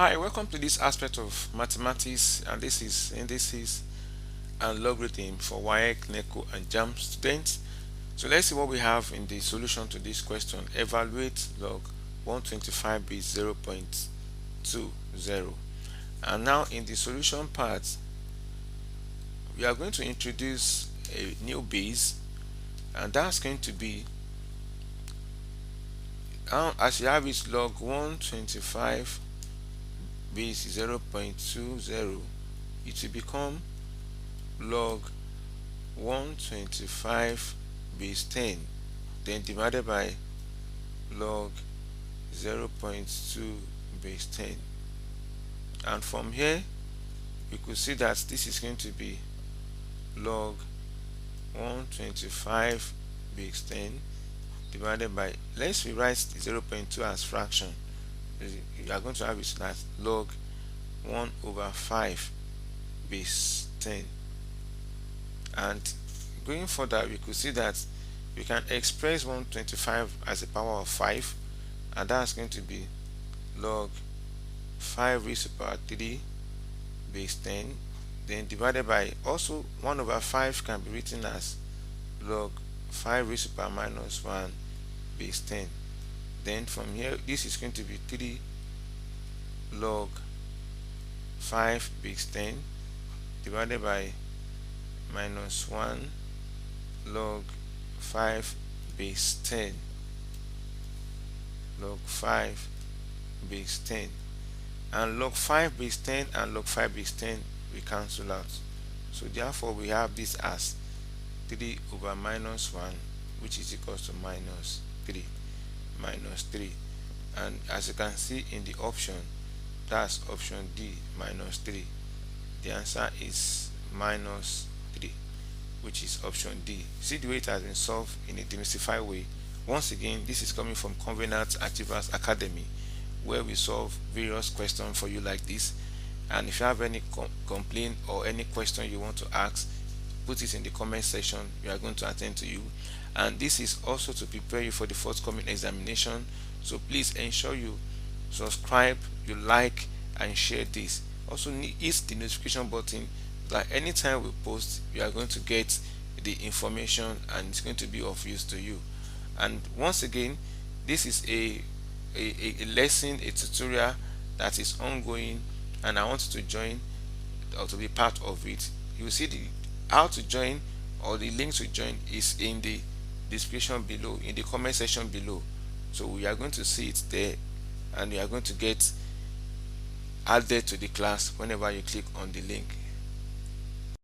Hi, welcome to this aspect of mathematics, and this is indices and logarithm for WAEC, NECO and Jamb students. So let's see what we have in the solution to this question. Evaluate log 125 base 0.20. And now in the solution part, we are going to introduce a new base, and that's going to be, as you have it, log 125 base 0.20, it will become log 125 base 10, then divided by log 0.2 base 10. And from here we could see that this is going to be log 125 base 10 divided by, let's rewrite the 0.2 as fraction. You are going to have it as log 1 over 5 base 10. And going further, we could see that we can express 125 as a power of 5, and that's going to be log 5 raised to the power 3 base 10, then divided by, also 1 over 5 can be written as log 5 raised to the power minus 1 base 10. Then from here, this is going to be 3 log 5 base 10 divided by minus 1 log 5 base 10, log 5 base 10, and log 5 base 10 and log 5 base 10 we cancel out. So therefore we have this as 3 over minus 1, which is equals to minus 3. And as you can see in the option, that's option D, minus 3. The answer is minus 3, which is option D. See the way it has been solved in a demystified way. Once again, this is coming from Covenant Achievers Academy, where we solve various questions for you like this. And if you have any complaint or any question you want to ask, put it in the comment section. We are going to attend to you. And this is also to prepare you for the forthcoming examination. So please ensure you subscribe, you like and share this. Also hit the notification button, that anytime we post, you are going to get the information and it's going to be of use to you. And once again, this is a lesson, a tutorial that is ongoing, and I want you to join or to be part of it. You will see the how to join, or the link to join is in the description below, in the comment section below. So we are going to see it there, and you are going to get added to the class whenever you click on the link.